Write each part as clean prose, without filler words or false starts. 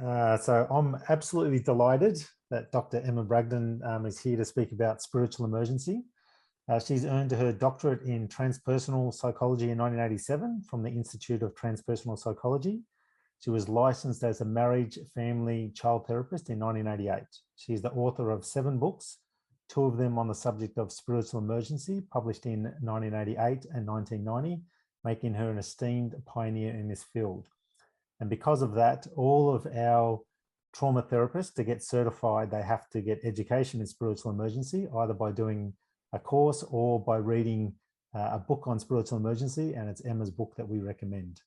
So I'm absolutely delighted that Dr. Emma Bragdon is here to speak about spiritual emergency. She's earned her doctorate in transpersonal psychology in 1987 from the Institute of Transpersonal Psychology. She was licensed as a marriage, family, child therapist in 1988. She's the author of 7 books, 2 of them on the subject of spiritual emergency, published in 1988 and 1990, making her an esteemed pioneer in this field. And because of that, all of our trauma therapists, to get certified, they have to get education in spiritual emergency, either by doing a course or by reading a book on spiritual emergency, and it's Emma's book that we recommend.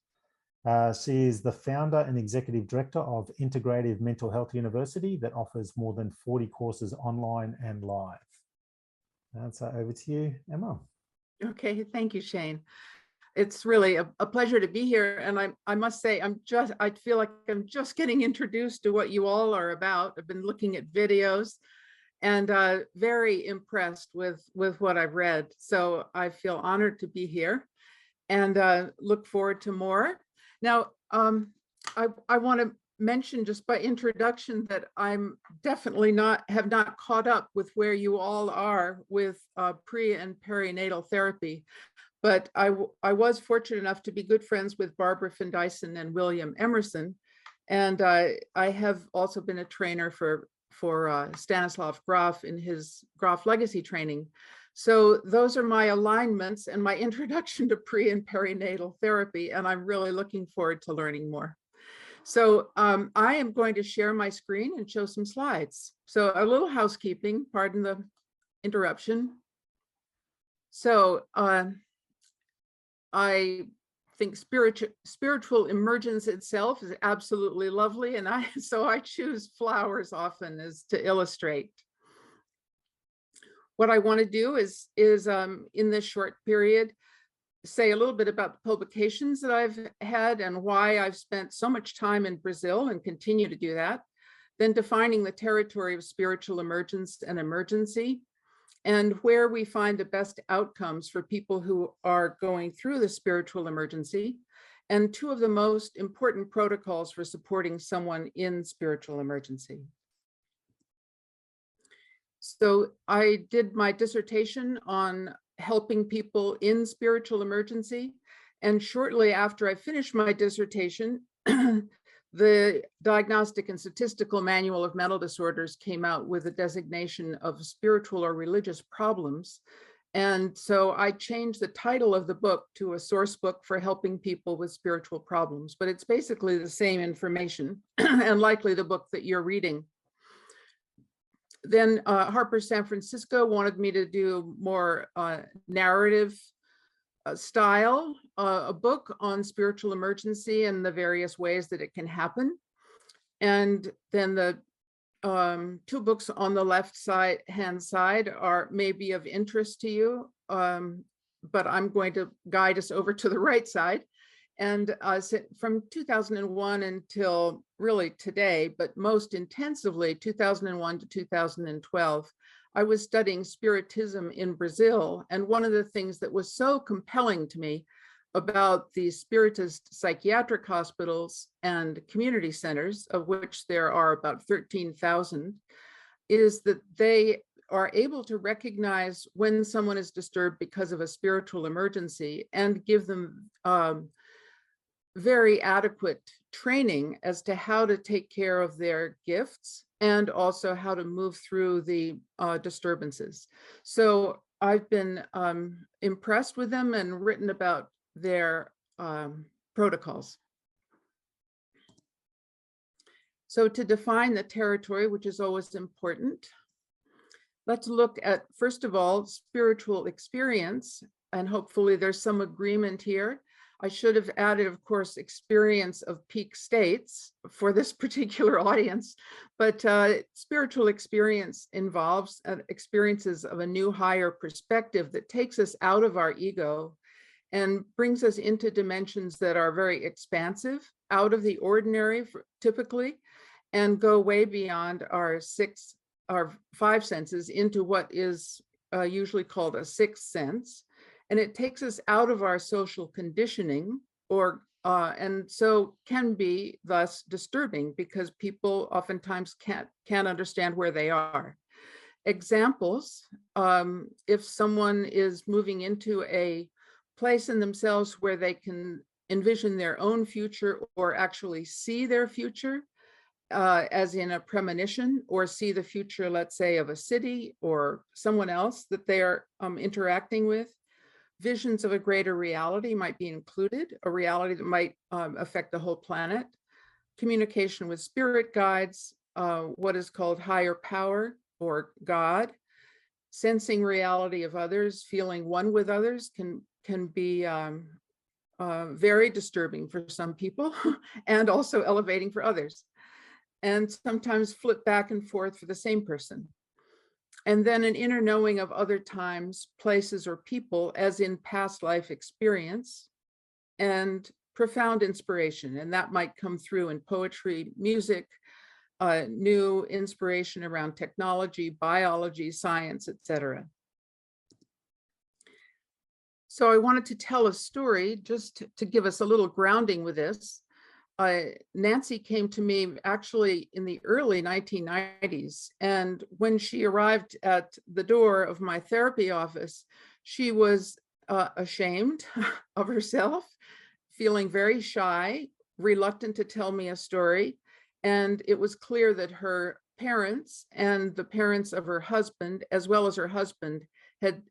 She is the founder and executive director of Integrative Mental Health University that offers more than 40 courses online and live. And so over to you, Emma. Okay, thank you, Shane. It's really a pleasure to be here. And I must say, I feel like I'm just getting introduced to what you all are about. I've been looking at videos and very impressed with what I've read. So I feel honored to be here and look forward to more. Now, I want to mention just by introduction that I'm definitely have not caught up with where you all are with pre and perinatal therapy. But I was fortunate enough to be good friends with Barbara Findyson and William Emerson. And I have also been a trainer for Stanislav Grof in his Grof Legacy training. So those are my alignments and my introduction to pre and perinatal therapy. And I'm really looking forward to learning more. So I am going to share my screen and show some slides. So a little housekeeping, pardon the interruption. So I think spiritual emergence itself is absolutely lovely, and so I choose flowers often as to illustrate. What I want to do is in this short period, say a little bit about the publications that I've had and why I've spent so much time in Brazil and continue to do that, then defining the territory of spiritual emergence and emergency, and where we find the best outcomes for people who are going through the spiritual emergency, and 2 of the most important protocols for supporting someone in spiritual emergency. So I did my dissertation on helping people in spiritual emergency, and shortly after I finished my dissertation, the Diagnostic and Statistical Manual of Mental Disorders came out with a designation of spiritual or religious problems. And so I changed the title of the book to a source book for helping people with spiritual problems, but it's basically the same information and likely the book that you're reading. Then Harper San Francisco wanted me to do more narrative style, a book on spiritual emergency and the various ways that it can happen. And then the 2 books on the left hand side are maybe of interest to you, but I'm going to guide us over to the right side. And from 2001 until really today, but most intensively 2001 to 2012, I was studying Spiritism in Brazil. And one of the things that was so compelling to me about the Spiritist psychiatric hospitals and community centers, of which there are about 13,000, is that they are able to recognize when someone is disturbed because of a spiritual emergency and give them very adequate training as to how to take care of their gifts and also how to move through the disturbances. So I've been impressed with them and written about their protocols. So to define the territory, which is always important, let's look at, first of all, spiritual experience, and hopefully there's some agreement here. I should have added, of course, experience of peak states for this particular audience, but spiritual experience involves experiences of a new higher perspective that takes us out of our ego and brings us into dimensions that are very expansive, out of the ordinary typically, and go way beyond our 5 senses into what is usually called a 6th sense. And it takes us out of our social conditioning, or and so can be thus disturbing because people oftentimes can't understand where they are. Examples, if someone is moving into a place in themselves where they can envision their own future or actually see their future, as in a premonition, or see the future, let's say, of a city or someone else that they are interacting with. Visions of a greater reality might be included, a reality that might affect the whole planet. Communication with spirit guides, what is called higher power or God. Sensing reality of others, feeling one with others can be very disturbing for some people and also elevating for others, and sometimes flip back and forth for the same person. And then an inner knowing of other times, places, or people, as in past life experience, and profound inspiration. And that might come through in poetry, music, new inspiration around technology, biology, science, etc. So I wanted to tell a story just to give us a little grounding with this. Nancy came to me actually in the early 1990s. And when she arrived at the door of my therapy office, she was ashamed of herself, feeling very shy, reluctant to tell me a story. And it was clear that her parents and the parents of her husband, as well as her husband,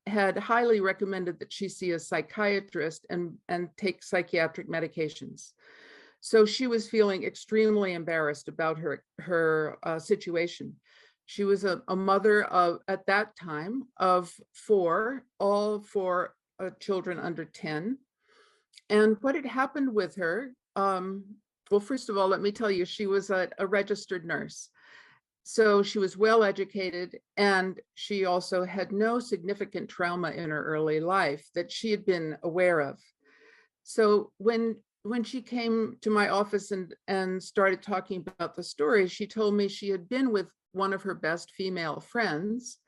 had highly recommended that she see a psychiatrist and take psychiatric medications. So she was feeling extremely embarrassed about her situation. She was a mother of, at that time, of four, all four children under 10. And what had happened with her, well, first of all, let me tell you, she was a registered nurse. So she was well educated, and she also had no significant trauma in her early life that she had been aware of. So when she came to my office and started talking about the story, she told me she had been with one of her best female friends,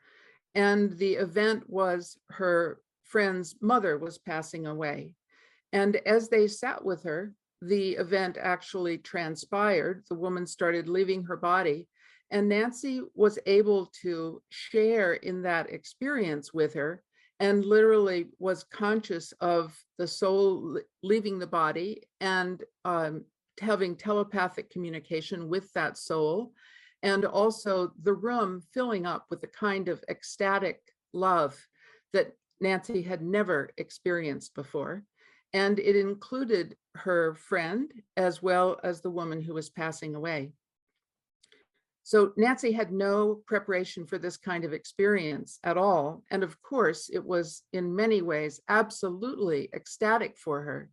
and the event was her friend's mother was passing away. And as they sat with her, the event actually transpired. The woman started leaving her body, and Nancy was able to share in that experience with her, and literally was conscious of the soul leaving the body and having telepathic communication with that soul, and also the room filling up with a kind of ecstatic love that Nancy had never experienced before. And it included her friend as well as the woman who was passing away. So Nancy had no preparation for this kind of experience at all. And of course, it was in many ways absolutely ecstatic for her,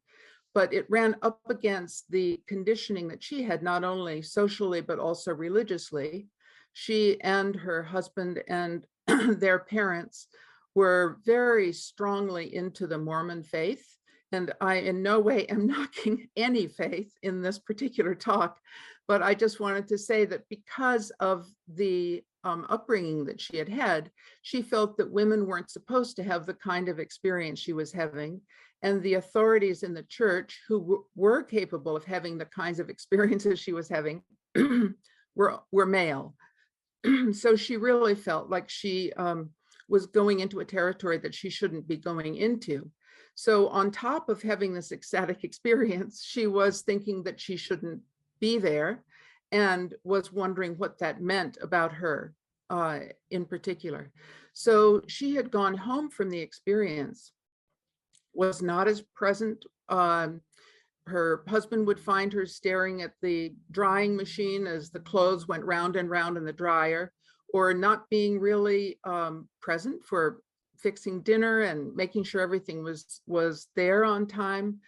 but it ran up against the conditioning that she had, not only socially, but also religiously. She and her husband and their parents were very strongly into the Mormon faith. And I in no way am knocking any faith in this particular talk, but I just wanted to say that because of the upbringing that she had had, she felt that women weren't supposed to have the kind of experience she was having. And the authorities in the church who were capable of having the kinds of experiences she was having were male. So she really felt like she was going into a territory that she shouldn't be going into. So on top of having this ecstatic experience, she was thinking that she shouldn't be there and was wondering what that meant about her in particular. So she had gone home from the experience, was not as present. Her husband would find her staring at the drying machine as the clothes went round and round in the dryer, or not being really present for fixing dinner and making sure everything was there on time,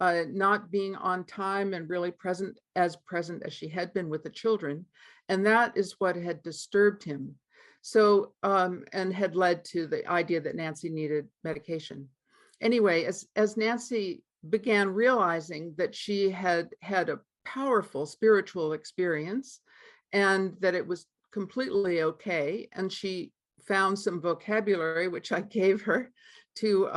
not being on time and really present as she had been with the children. And that is what had disturbed him. So, and had led to the idea that Nancy needed medication. Anyway, as Nancy began realizing that she had had a powerful spiritual experience and that it was completely okay, and she found some vocabulary, which I gave her, to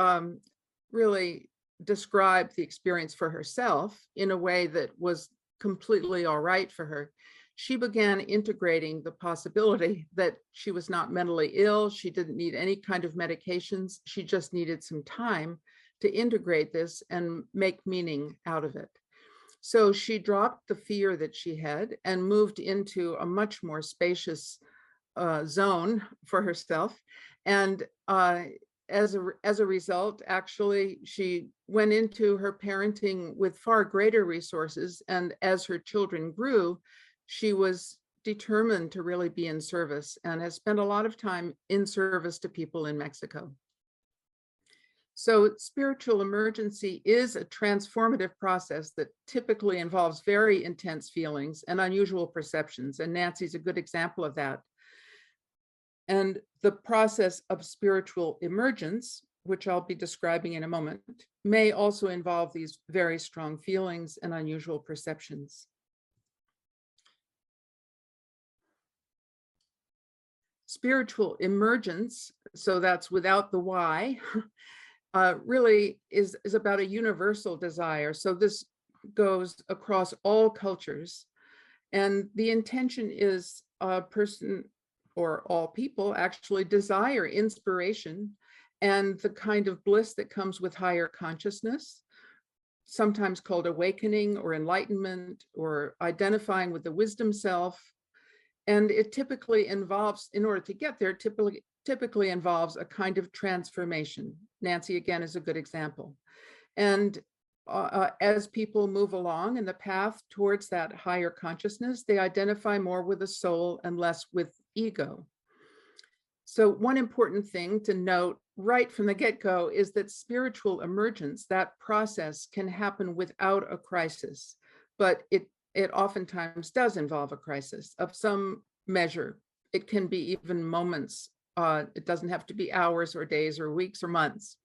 really describe the experience for herself in a way that was completely all right for her, she began integrating the possibility that she was not mentally ill. She didn't need any kind of medications. She just needed some time to integrate this and make meaning out of it. So she dropped the fear that she had and moved into a much more spacious zone for herself. And as a result, actually, she went into her parenting with far greater resources. And as her children grew, she was determined to really be in service and has spent a lot of time in service to people in Mexico. So spiritual emergency is a transformative process that typically involves very intense feelings and unusual perceptions. And Nancy's a good example of that. And the process of spiritual emergence, which I'll be describing in a moment, may also involve these very strong feelings and unusual perceptions. Spiritual emergence, so that's without the why, really is about a universal desire. So this goes across all cultures. And the intention is a person or all people actually desire inspiration and the kind of bliss that comes with higher consciousness, sometimes called awakening or enlightenment or identifying with the wisdom self. And it typically involves, in order to get there, typically involves a kind of transformation. Nancy, again, is a good example. And as people move along in the path towards that higher consciousness, they identify more with the soul and less with ego. So one important thing to note right from the get-go is that spiritual emergence, that process, can happen without a crisis, but it oftentimes does involve a crisis of some measure. It can be even moments. It doesn't have to be hours or days or weeks or months.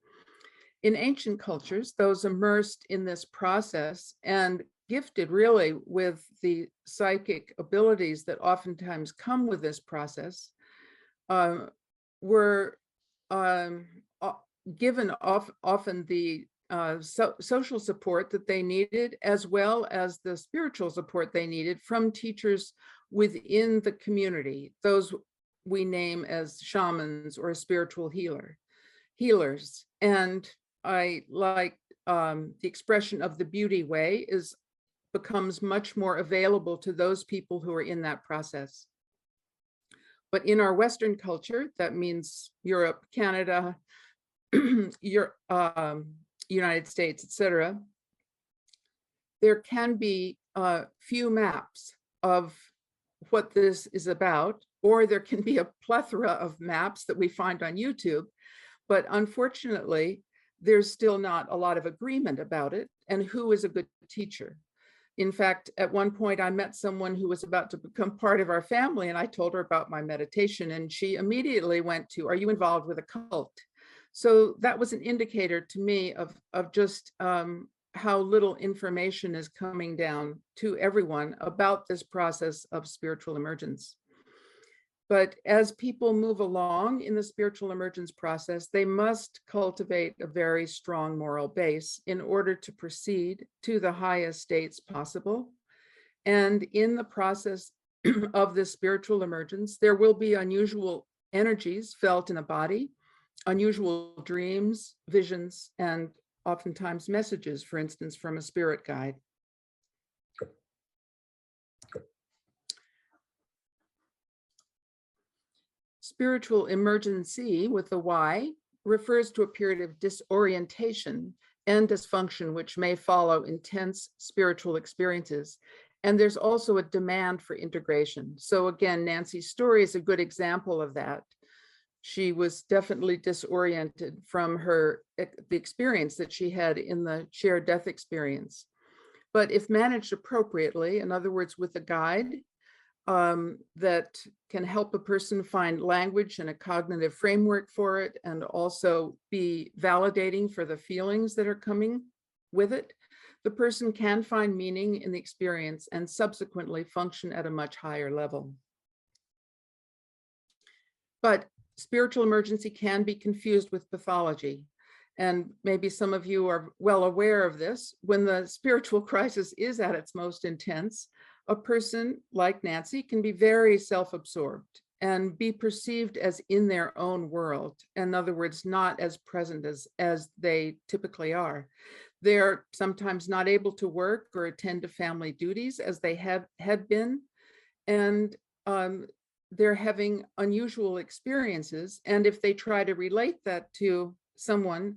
In ancient cultures, those immersed in this process and gifted really with the psychic abilities that oftentimes come with this process were given often the social support that they needed, as well as the spiritual support they needed from teachers within the community, those we name as shamans or spiritual healers. And I like the expression of the beauty way becomes much more available to those people who are in that process. But in our Western culture, that means Europe, Canada, United States, etc., there can be few maps of what this is about, or there can be a plethora of maps that we find on YouTube. But unfortunately, there's still not a lot of agreement about it and who is a good teacher. In fact, at one point, I met someone who was about to become part of our family, and I told her about my meditation, and she immediately went to, "Are you involved with a cult?" So that was an indicator to me of just how little information is coming down to everyone about this process of spiritual emergence. But as people move along in the spiritual emergence process, they must cultivate a very strong moral base in order to proceed to the highest states possible. And in the process of this spiritual emergence, there will be unusual energies felt in a body, unusual dreams, visions, and oftentimes messages, for instance, from a spirit guide. Spiritual emergency with the Y refers to a period of disorientation and dysfunction which may follow intense spiritual experiences. And there's also a demand for integration. So again, Nancy's story is a good example of that. She was definitely disoriented from the experience that she had in the shared death experience. But if managed appropriately, in other words, with a guide that can help a person find language and a cognitive framework for it, and also be validating for the feelings that are coming with it, the person can find meaning in the experience and subsequently function at a much higher level. But spiritual emergency can be confused with pathology. And maybe some of you are well aware of this. When the spiritual crisis is at its most intense, a person like Nancy can be very self-absorbed and be perceived as in their own world. In other words, not as present as they typically are. They're sometimes not able to work or attend to family duties as they had been. And they're having unusual experiences. And if they try to relate that to someone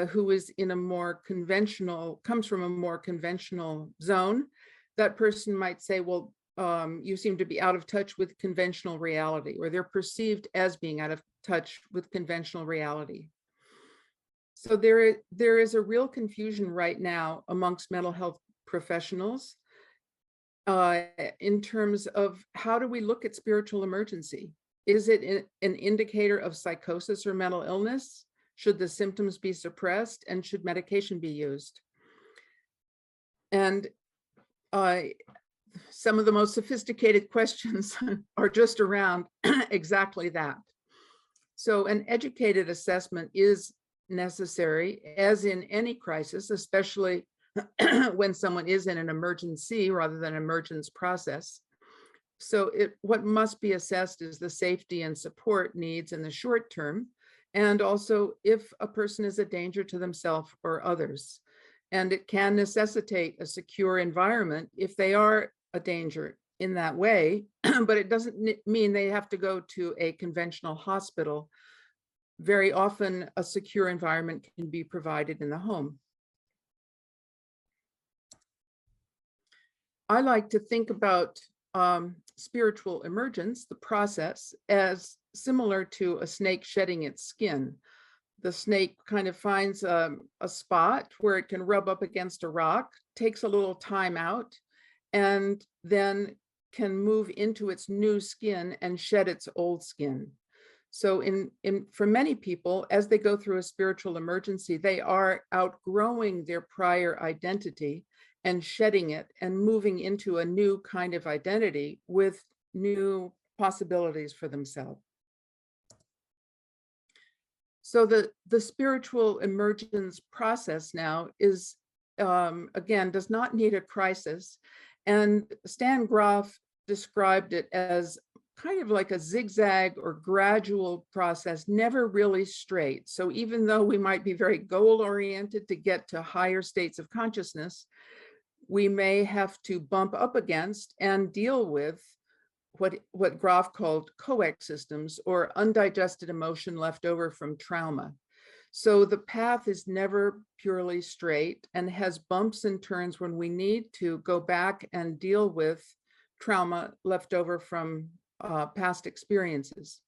who is in a more conventional, comes from a more conventional zone, that person might say, well, you seem to be out of touch with conventional reality, or they're perceived as being out of touch with conventional reality. So there is a real confusion right now amongst mental health professionals in terms of how do we look at spiritual emergency? Is it an indicator of psychosis or mental illness? Should the symptoms be suppressed, and should medication be used? And some of the most sophisticated questions are just around exactly that. So an educated assessment is necessary, as in any crisis, especially when someone is in an emergency rather than an emergence process. So what must be assessed is the safety and support needs in the short term, and also if a person is a danger to themselves or others. And it can necessitate a secure environment if they are a danger in that way, but it doesn't mean they have to go to a conventional hospital. Very often a secure environment can be provided in the home. I like to think about spiritual emergence, the process, as similar to a snake shedding its skin. The snake kind of finds a spot where it can rub up against a rock, takes a little time out, and then can move into its new skin and shed its old skin. So for many people, as they go through a spiritual emergency, they are outgrowing their prior identity and shedding it and moving into a new kind of identity with new possibilities for themselves. So the spiritual emergence process now is, again, does not need a crisis. And Stan Grof described it as kind of like a zigzag or gradual process, never really straight. So even though we might be very goal-oriented to get to higher states of consciousness, we may have to bump up against and deal with what Grof called coexistence, or undigested emotion left over from trauma. So the path is never purely straight and has bumps and turns when we need to go back and deal with trauma left over from past experiences.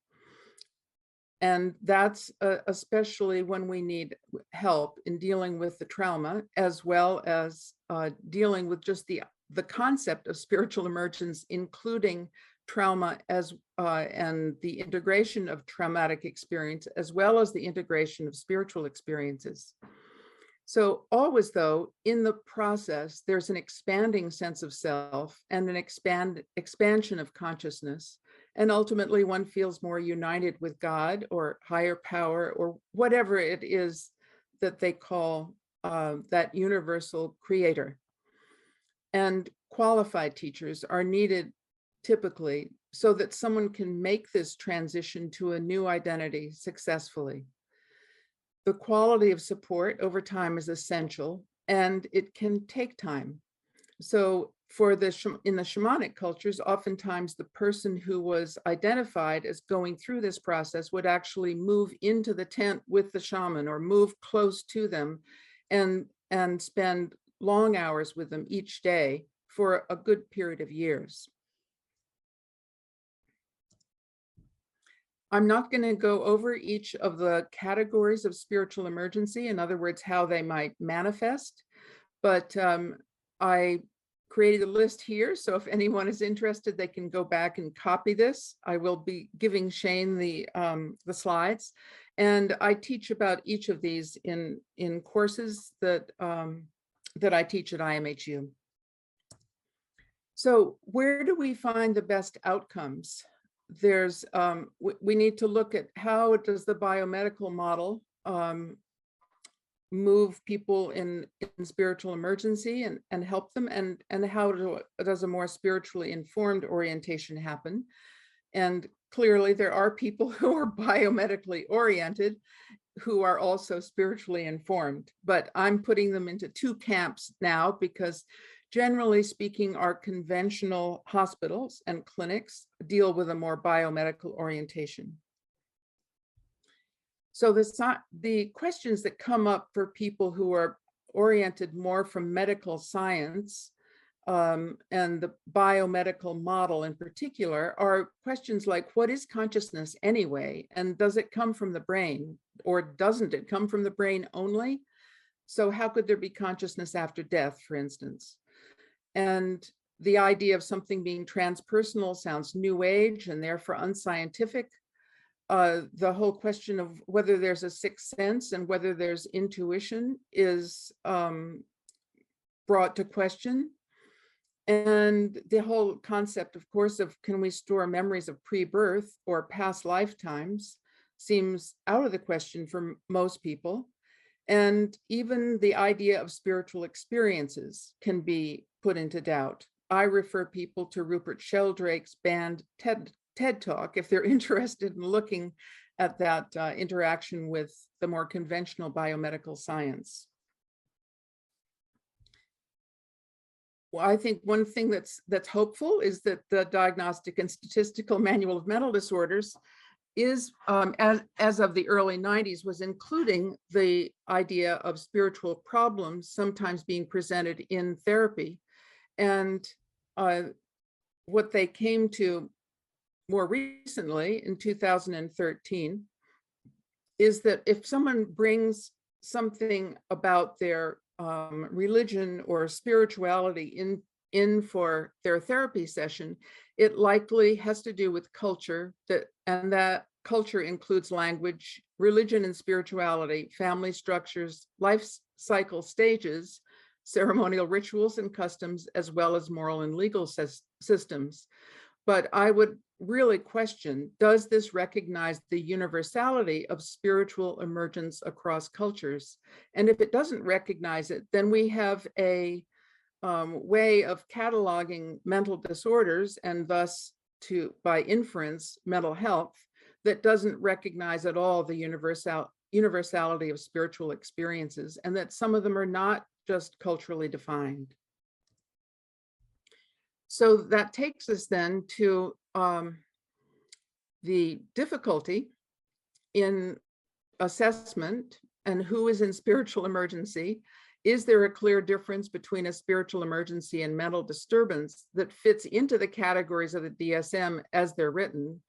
And that's especially when we need help in dealing with the trauma, as well as dealing with just the concept of spiritual emergence, including trauma and the integration of traumatic experience, as well as the integration of spiritual experiences. So always, though, in the process, there's an expanding sense of self and an expansion of consciousness. And ultimately, one feels more united with God or higher power or whatever it is that they call that universal creator. And qualified teachers are needed typically so that someone can make this transition to a new identity successfully. The quality of support over time is essential, and it can take time. So in the shamanic cultures, oftentimes the person who was identified as going through this process would actually move into the tent with the shaman or move close to them and spend long hours with them each day for a good period of years. I'm not going to go over each of the categories of spiritual emergency, in other words, how they might manifest, but I created a list here. So if anyone is interested, they can go back and copy this. I will be giving Shane the slides, and I teach about each of these in courses that I teach at IMHU. So where do we find the best outcomes? We need to look at how does the biomedical model move people in spiritual emergency and help them, and how does a more spiritually informed orientation happen. And clearly there are people who are biomedically oriented who are also spiritually informed, but I'm putting them into two camps now because generally speaking, our conventional hospitals and clinics deal with a more biomedical orientation. So the questions that come up for people who are oriented more from medical science and the biomedical model in particular are questions like, what is consciousness anyway? And does it come from the brain, or doesn't it come from the brain only? So how could there be consciousness after death, for instance? And the idea of something being transpersonal sounds new age and therefore unscientific. The whole question of whether there's a sixth sense and whether there's intuition is brought to question. And the whole concept, of course, of can we store memories of pre-birth or past lifetimes seems out of the question for most people. And even the idea of spiritual experiences can be put into doubt. I refer people to Rupert Sheldrake's banned TED Talk if they're interested in looking at that interaction with the more conventional biomedical science. Well, I think one thing that's hopeful is that the Diagnostic and Statistical Manual of Mental Disorders is, as of the early 90s, was including the idea of spiritual problems sometimes being presented in therapy. And what they came to more recently in 2013 is that if someone brings something about their religion or spirituality in for their therapy session, it likely has to do with culture, and that culture includes language, religion and spirituality, family structures, life cycle stages, ceremonial rituals and customs, as well as moral and legal systems. But I would really question, does this recognize the universality of spiritual emergence across cultures? And if it doesn't recognize it, then we have a way of cataloging mental disorders and thus by inference, mental health that doesn't recognize at all the universality of spiritual experiences, and that some of them are not just culturally defined. So that takes us then to the difficulty in assessment and who is in spiritual emergency. Is there a clear difference between a spiritual emergency and mental disturbance that fits into the categories of the DSM as they're written?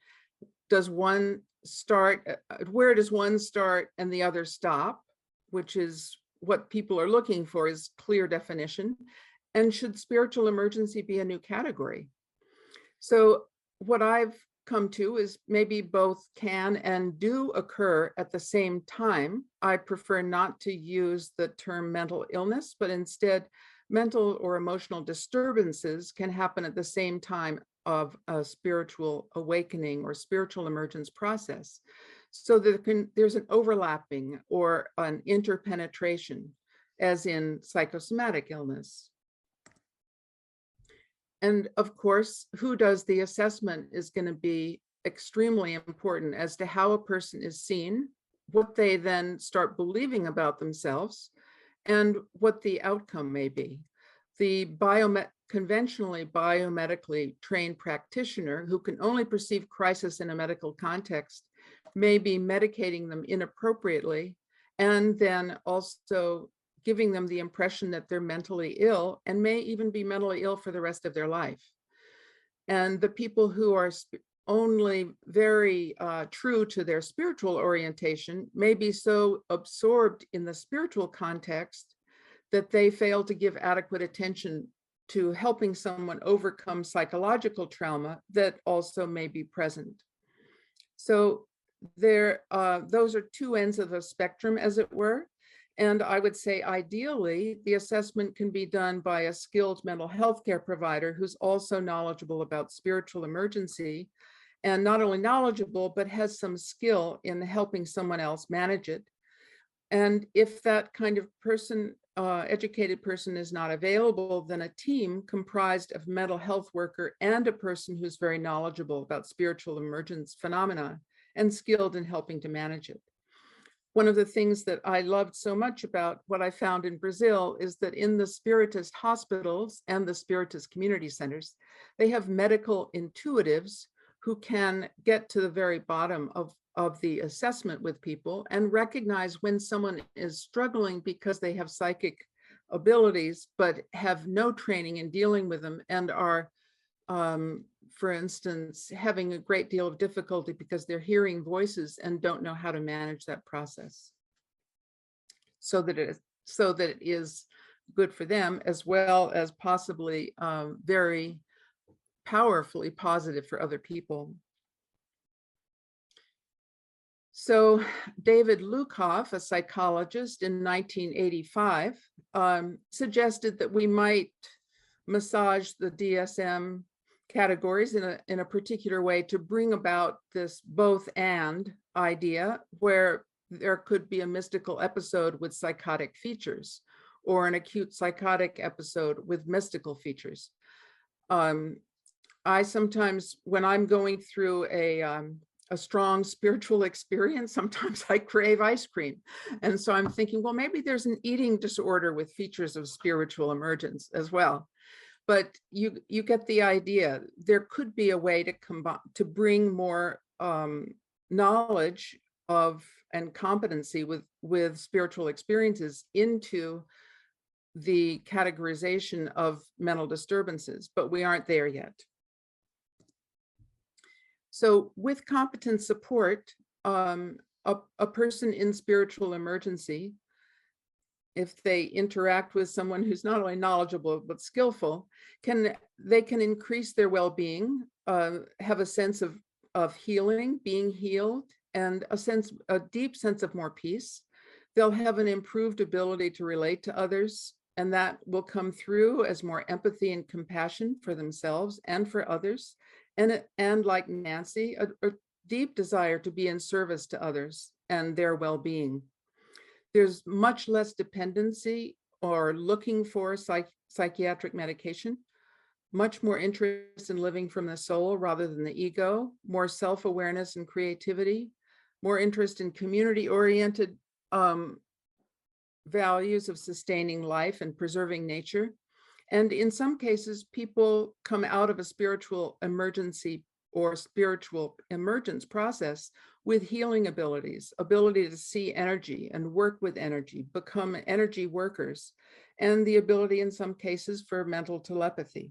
Does one start, where does one start and the other stop, which is what people are looking for, is clear definition. And should spiritual emergency be a new category? So what I've come to is maybe both can and do occur at the same time. I prefer not to use the term mental illness, but instead mental or emotional disturbances can happen at the same time of a spiritual awakening or spiritual emergence process. So there's an overlapping or an interpenetration, as in psychosomatic illness. And of course, who does the assessment is going to be extremely important as to how a person is seen, what they then start believing about themselves, and what the outcome may be. The conventionally biomedically trained practitioner who can only perceive crisis in a medical context may be medicating them inappropriately, and then also giving them the impression that they're mentally ill and may even be mentally ill for the rest of their life. And the people who are only very true to their spiritual orientation may be so absorbed in the spiritual context that they fail to give adequate attention to helping someone overcome psychological trauma that also may be present. So those are two ends of the spectrum, as it were. And I would say ideally, the assessment can be done by a skilled mental health care provider who's also knowledgeable about spiritual emergency, and not only knowledgeable, but has some skill in helping someone else manage it. And if that kind of person, educated person is not available, then a team comprised of mental health worker and a person who's very knowledgeable about spiritual emergence phenomena and skilled in helping to manage it. One of the things that I loved so much about what I found in Brazil is that in the Spiritist hospitals and the Spiritist community centers, they have medical intuitives who can get to the very bottom of the assessment with people and recognize when someone is struggling because they have psychic abilities, but have no training in dealing with them and are, for instance, having a great deal of difficulty because they're hearing voices and don't know how to manage that process, so that it is good for them as well as possibly very powerfully positive for other people. So David Lukoff, a psychologist in 1985, suggested that we might massage the DSM categories in a particular way to bring about this both and idea, where there could be a mystical episode with psychotic features or an acute psychotic episode with mystical features. I sometimes, when I'm going through a strong spiritual experience, sometimes I crave ice cream. And so I'm thinking, well, maybe there's an eating disorder with features of spiritual emergence as well. But you get the idea. There could be a way to combine, to bring more knowledge of and competency with spiritual experiences into the categorization of mental disturbances, but we aren't there yet. So with competent support, a person in spiritual emergency, if they interact with someone who's not only knowledgeable but skillful, they can increase their well-being, have a sense of healing, being healed, and a deep sense of more peace. They'll have an improved ability to relate to others, and that will come through as more empathy and compassion for themselves and for others. And like Nancy, a deep desire to be in service to others and their well-being. There's much less dependency or looking for psychiatric medication, much more interest in living from the soul rather than the ego, more self-awareness and creativity, more interest in community-oriented values of sustaining life and preserving nature. And in some cases, people come out of a spiritual emergency or spiritual emergence process with healing abilities, ability to see energy and work with energy, become energy workers, and the ability in some cases for mental telepathy.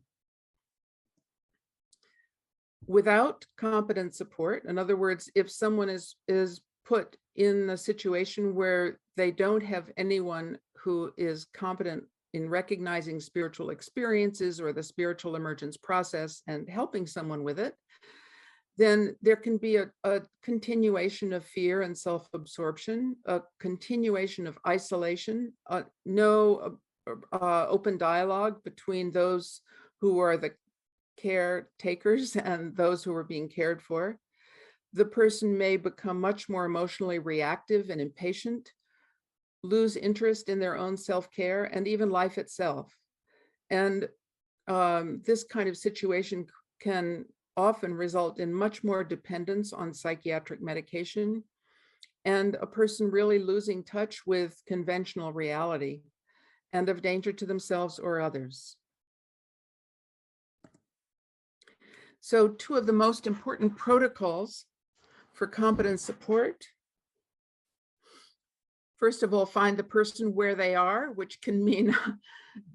Without competent support, in other words, if someone is put in a situation where they don't have anyone who is competent in recognizing spiritual experiences or the spiritual emergence process and helping someone with it, then there can be a continuation of fear and self-absorption, a continuation of isolation, no open dialogue between those who are the caretakers and those who are being cared for. The person may become much more emotionally reactive and impatient, lose interest in their own self-care and even life itself. And this kind of situation can often result in much more dependence on psychiatric medication and a person really losing touch with conventional reality and of danger to themselves or others. So two of the most important protocols for competent support. First of all, find the person where they are, which can mean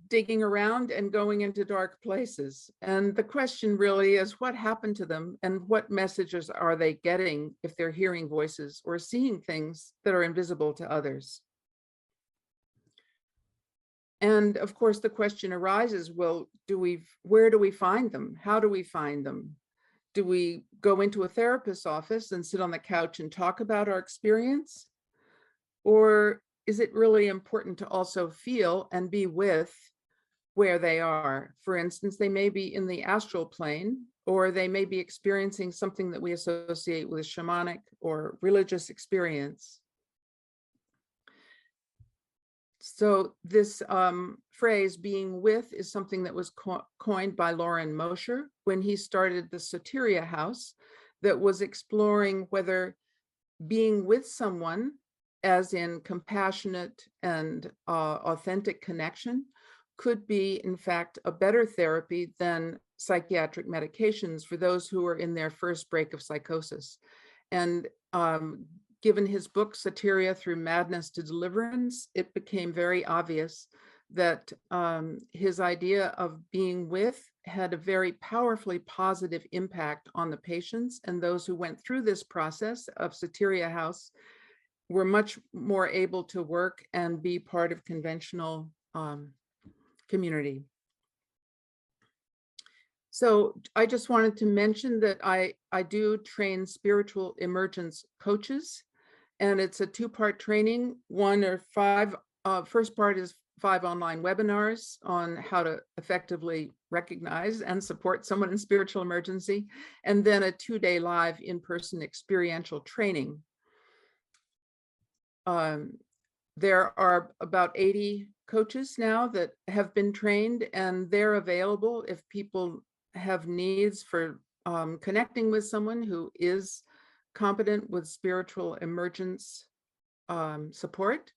digging around and going into dark places. And the question really is, what happened to them and what messages are they getting if they're hearing voices or seeing things that are invisible to others? And of course, the question arises, well, where do we find them? How do we find them? Do we go into a therapist's office and sit on the couch and talk about our experience? Or is it really important to also feel and be with where they are? For instance, they may be in the astral plane, or they may be experiencing something that we associate with shamanic or religious experience. So this phrase, being with, is something that was coined by Loren Mosher when he started the Soteria House, that was exploring whether being with someone, as in compassionate and authentic connection, could be, in fact, a better therapy than psychiatric medications for those who are in their first break of psychosis. And given his book, Soteria Through Madness to Deliverance, it became very obvious that his idea of being with had a very powerfully positive impact on the patients, and those who went through this process of Soteria House were much more able to work and be part of conventional community. So I just wanted to mention that I do train spiritual emergence coaches, and it's a two-part training. First part is 5 online webinars on how to effectively recognize and support someone in spiritual emergency, and then a 2-day live in-person experiential training. There are about 80 coaches now that have been trained, and they're available if people have needs for connecting with someone who is competent with spiritual emergence support.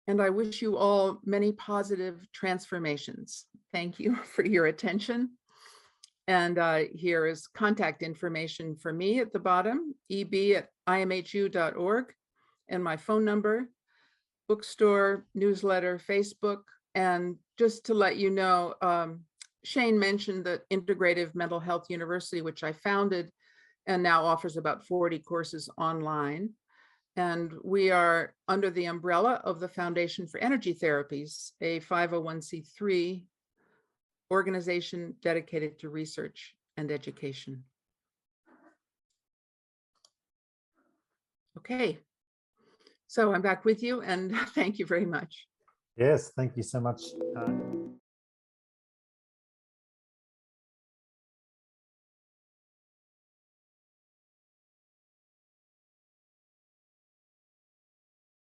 And I wish you all many positive transformations. Thank you for your attention. And here is contact information for me at the bottom, eb@imhu.org, and my phone number, bookstore, newsletter, Facebook. And just to let you know, Shane mentioned the Integrative Mental Health University, which I founded and now offers about 40 courses online. And we are under the umbrella of the Foundation for Energy Therapies, a 501c3 organization dedicated to research and education. Okay, so I'm back with you, and thank you very much. Yes, thank you so much.